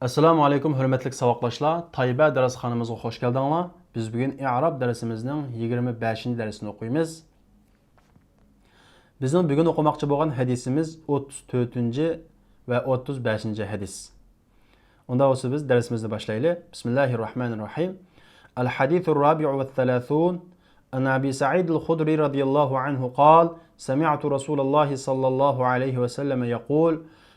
Assalomu alaykum hurmatli saboqdoshlar. Tayba darsxonamizga xush keldinglar. Biz bugun i'rob darsimizning 25-darsini o'qiymiz. Bizning bugun o'qimoqchi bo'lgan hadisimiz 34 va 35-hadis. Unda bo'lsa biz darsimizni boshlaylik. Bismillahirrohmanirrohim. Al-hadithur rabi'u va 30 an Abi Sa'id al-Khudri radiyallohu anhu qala sami'tu Rasululloh sallallohu alayhi va sallam yaqul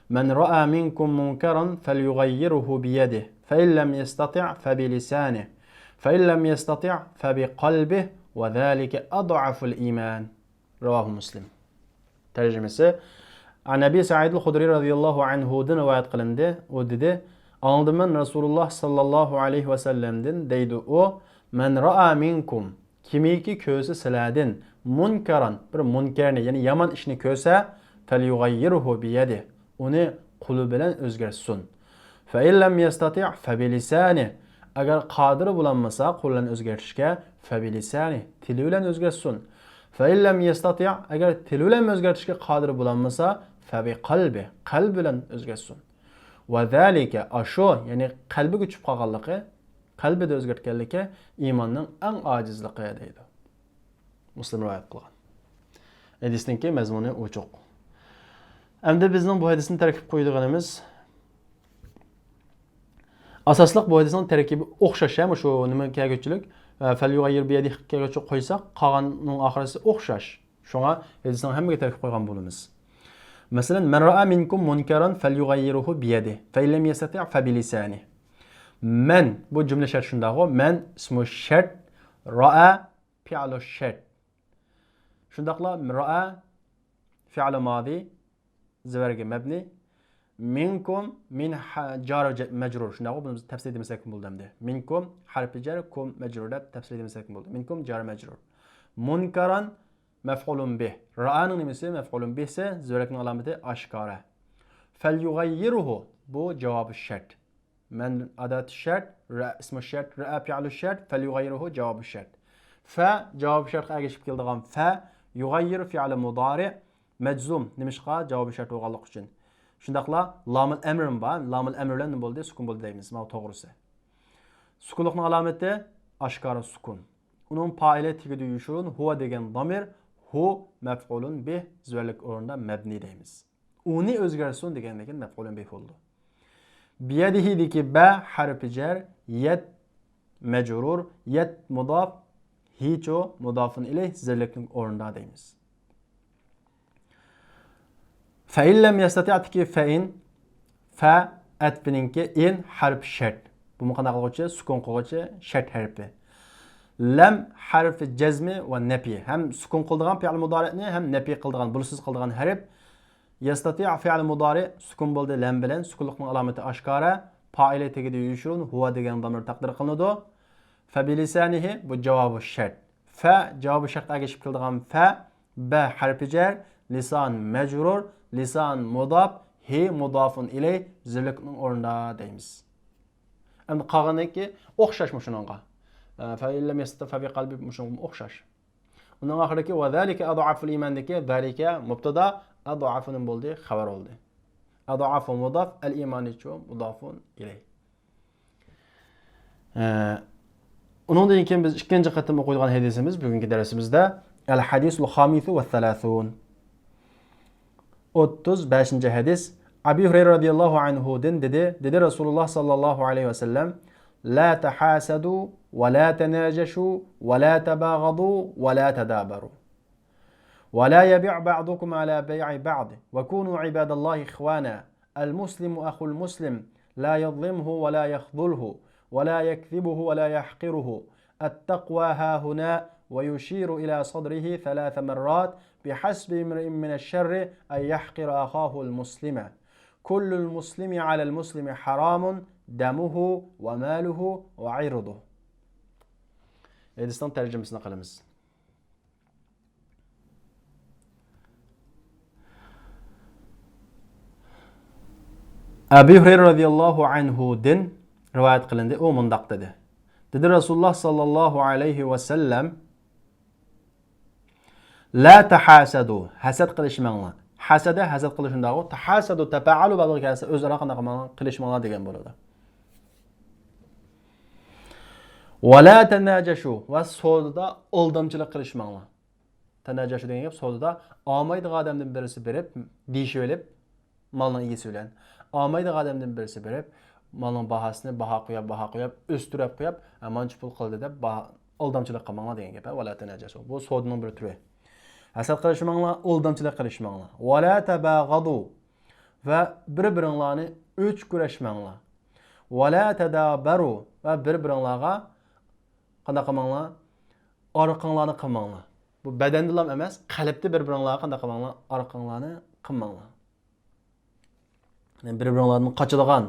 من رأى منكم منكرا فليغيره بيده فإن لم يستطع فبلسانه فإن لم يستطع فبقلبه وذلك أضعف الإيمان رواه مسلم ترجمesi عن أبي سعيد الخدري رضي الله عنه دن روايet qilindi o dedi aldım ben Resulullah sallallahu aleyhi ve sellem'den deydi o men ra'a minkum kimiki köse siladin munkaran bir munkarni yani yaman ishni ko'rsa falyughayyirhu biyadihi uni qo'li bilan o'zgartsin. Fa illam yastati' fa bilisani. Agar qodir bo'lmasa qo'ldan o'zgartishga fa bilisani tili bilan o'zgartsin. Fa illam yastati' agar tili bilan o'zgartishga qodir bo'lmasa fa bi qalbi qalb bilan o'zgartsin. Va zalika asho ya'ni qalbiga tushib qolganligi, qalbida o'zgartganligi iymonning eng ojizligi deydi. Muslim rivoyat qilgan. Hadisning mazmuni ochiq. Endi bizning bu hadisni tarkib qo'yganimiz asosliq bu hadisning tarkibi o'xshash ham shu nima kelguchilik falyughayyir biyadihi kelguchi qo'ysak qolganning oxirisi o'xshash. Shunga hadisning hammaga tarkib qo'ygan bo'lamiz. Masalan, man ra'a minkum munkaran falyughayyiruhu biyadihi fa illam yastati' fa bilisanihi. Man bu jumla shart shundaqo, man ismu shart, ra'a fi'lu shart. Shundaqla ra'a fi'lu madi زورگ مبنی منکم من جار مجرور شنو bunu tafsir etmesek buldum de minkum harfi jar kum mecrur da tafsir etmesek buldum minkum jar mecrur munkaran mef'ulun bih ra'anın nimesi mef'ulun bih ise zöreknin alameti aşkara felyugayyiruhu bu cevabı şart men adat şart ra ismi şart ra fi'lu şart felyugayyiruhu cevabı şart fa cevabı şart agishib keldigan fa yughayyiru fi'lu mudari meczum nimishqa javob shart bo'lganlik uchun. Shundaqla lamul amr bor. Lamul amr bilan nima bo'ldi? Sukun bo'ldi deymiz. Mana to'g'risi. Sukunlikning alomati oshkora sukun. Uning fa'ili tigida yushurun huwa degan damir hu maf'ulun bih zurlik o'rnida mabni deymiz. Uni o'zgarsin degandan keyin maf'ulun bih bo'ldi. Biyadihi deki ba harfi jar yad majrur yad mudaf hicho mudafun ilayh zurlikning o'rnida deymiz. فإن لم يستطع ki فإن fa atbininki in harf shart. Bu qanday qiluvchi sukun qiluvchi shart harfi. Lam harfi jazmi va nafi. Ham sukun qildigan fi'l mudari'ni ham nafi qildigan, bulsiz qildigan harf. Yastati' fi'l mudari sukun bo'ldi lam bilan sukunlikning alomati oshkora, fa'ili tegida yushurun huwa degan damir taqdir qilinadi. Fa bilisanihi bu javobi shart. Fa javobi shart agishib qildigan fa ba harfi jar lisan majrur lisan mudaf he mudafun ilay zirlikning o'rnida deymiz. Endi qolganiki o'xshashmi shuningga. Fa illam yastata bi qalbi shunga o'xshash. Undan oxirgi va zalika ad'aful iymandagi zalika mubtada ad'afun bo'ldi, xabar oldi. Ad'afu mudaf al-imanichu mudafun ilay. Undan keyin biz ikkinchi qatim o'qiydigan hadisimiz bugungi darsimizda al-hadisul xamisu va 30. 35. hadis Abi Hurayra radıyallahu anhu'dan dedi Resulullah sallallahu aleyhi ve sellem la tahasadu ve la tenajashu ve la tabagadu ve la tadabaru ve la yabi' ba'dukum ala bay'i ba'd ve kunu ibadallahi ikhwana el muslimu akhul muslim la yadhlimhu ve la yakhdhulhu ve la yakdhibuhu ve la yahqiruhu at-taqwa ha huna ويشير إلى صدره 3 مرات بحسب امرئ من الشر أن يحقر أخاه المسلم كل المسلم على المسلم حرام دمه وماله وعرضه. Hadis'ten tercümesine kalımız. Abi Hurayra radıyallahu anhu'dan rivayet kılındı. O mundaq dedi. Dedi Resulullah sallallahu aleyhi ve sellem la tahasadu hasad qilishmanglar. Hasada hasad qilishindag'i tahasadu tafa'alu ba'dhi kelsa o'zaro qanaqa qilishmanglar degan bo'ladi. وَلَا تَنَاجَشُوا va savdoda aldamchilik qilishmanglar. Tanajashu degan gap savdoda olmaydigan odamdan birisi berib, deyishib olib, malning egasi bilan. Olmaydigan odamdan birisi berib, malning bahosini baho qo'yib, o'stirib qo'yib, amanchi pul qildi deb aldamchilik qilmanglar degan gap. Wala tanajashu. Bu savdoning bir turi. Hasad qilishmanglar, aldamchilik qilishmanglar. Wala tabaghadu va bir-biringlarni o'ch ko'rishmanglar. Wala tadabaru va bir-biringlarga qanday qilmanglar? Orqanglarni qilmanglar. Bu badanda ham emas, qalbda bir-biringlarga qanday qilmanglar? Orqanglarni qilmanglar. Yani bir-biringlarni qochadigan.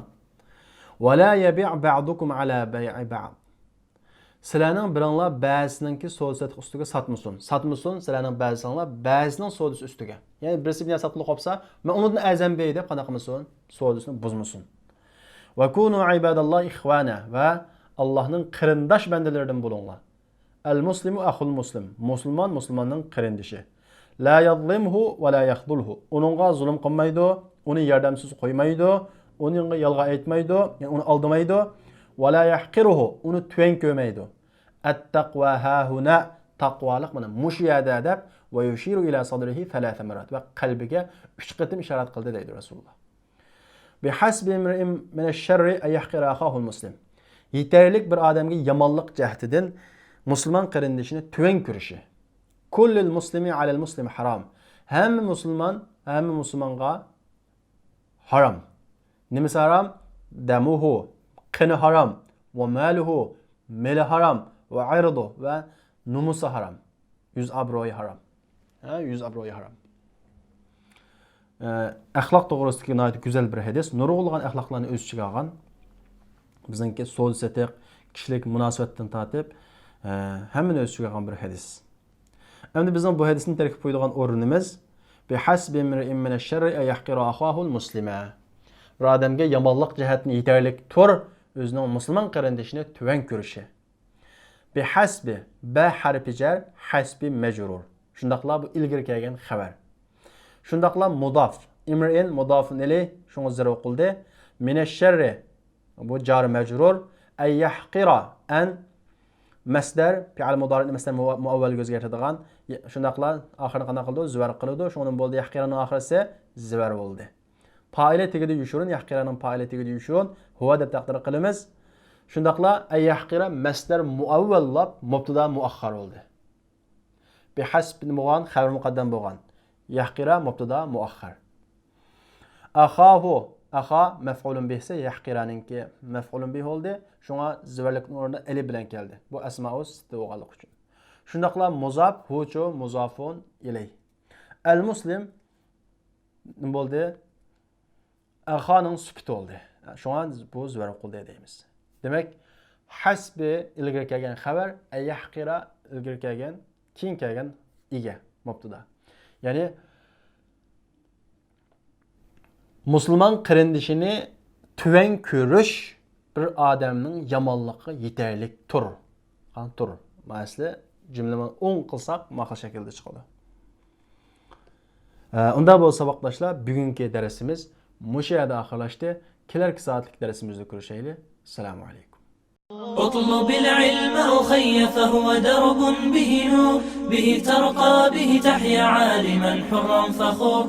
Wala yabi' ba'dukum ala bay'i ba'd. Sizlarning biringlar ba'zininki savdo ustiga satmasin. Satmasin, sizlarning ba'zinglar ba'zining savdosi ustiga. Ya'ni birisi bir narsa qilib qolsa, men undan azam bey deb qanday qilmasin? Savdosini buzmasin. Va kunu ibadallohi ikhwana va Allohning qarindosh bandalaridan bo'linglar. El-muslimu axul muslim. Musulmon musulmonning qarindoshi. La yadlimhu va la yaxdulhu. Uningga zulm qilmaydi, uni yordamsiz qo'ymaydi, uningga yolg'on aytmaydi, ya'ni uni aldamaydi. Va la yahqiruhu. Uni tuvan ko'maydi. At-taqwa hahuna. Taqvolik mana mushiyada deb va yushiru ila sadrihi 3 marat va qalbiga 3 qatim ishorat qildi deydi Rasululloh. Bihasbi imrin min ash-sharri ay yahqira akhahu muslim. Yetarlik bir odamga yomonlik jahtidan musulmon qarindishini tuvan ko'rishi. Kullul muslimi alal muslimi harom. Hamma musulmonga harom. Nimasi harom? Damuhu, qini harom, va maluhu, mali harom, va irdu va numusi harom. Yuz obro'yi harom. Yuz obro'yi harom. Axloq to'g'risidagi nihoyat go'zal bir hadis. Nurg'ulg'an axloqlarni o'z ichiga olgan. Bizningki so'z setiq, kishilik munosabatdan tortib, hammani o'z ichiga olgan bir hadis. Endi bizning bu hadisni tarkib qo'yadigan o'rnimiz bihasbi imrin min ash-sharri ay yahqiru akhahu al-muslima. Bir odamga yomonlik jihatini yetarlik tur o'zining musulmon qarindishini tuvan ko'rishi. Bihasbi ba harfi jar, hasbi majrur. Shundaqla bu ilgari kelgan xabar. Shundaqla mudaf. Imrin mudafun ilayh shunga zarf qildi. Min ash-sharri bu jar majrur ay yahqira an masdar fi'l mudari masdar muavval o'zgartiradigan. Shundaqla oxirini qanday qildi? Zivar qildi. Shundan bo'ldi yahqiraning oxirisi zivar bo'ldi. Faile tegidi yushurun, yahqiraning faile tegidi yushurun. Huwa deb taqdir qilamiz. Shundaqla ay yahqira masdar muavvallab mubtada muakhkhar bo'ldi. Bihasb bo'lgan, xabar muqaddam bo'lgan. Yahqira mubtada muakhkhar. Akhahu Axa maf'ulun bih ise yahqiraningki maf'ulun bih oldu. Şuna zivarlikning o'rnida alif bilan keldi. Bu asma'u sitta bo'lganligi uchun. Shundaqla muzaf huchu muzafun ilay. Al-muslim nima bo'ldi? Axaning sifati oldu. Shuna bu zivar qildi deymiz. Demak, hasbi ilgari kelgan xabar, yahqira ilgari kelgan, keyin kelgan ega mubtada. Ya'ni musulmon qarindishini tuvan ko'rish bir odamning yomonligiga yetarlik tur. Tur. Masala jumlaman 10 qilsak, ma'qul shaklda chiqadi. Unda bo'lsa vaqtdoshlar, bugungi darsimiz mushu yerda oxirlashdi. Kelarki soatlik darsimizda ko'rishaylik. Assalomu alaykum. اطلب العلم أخي فهو درب به نور به ترقى به تحيا عالما حرا فخور.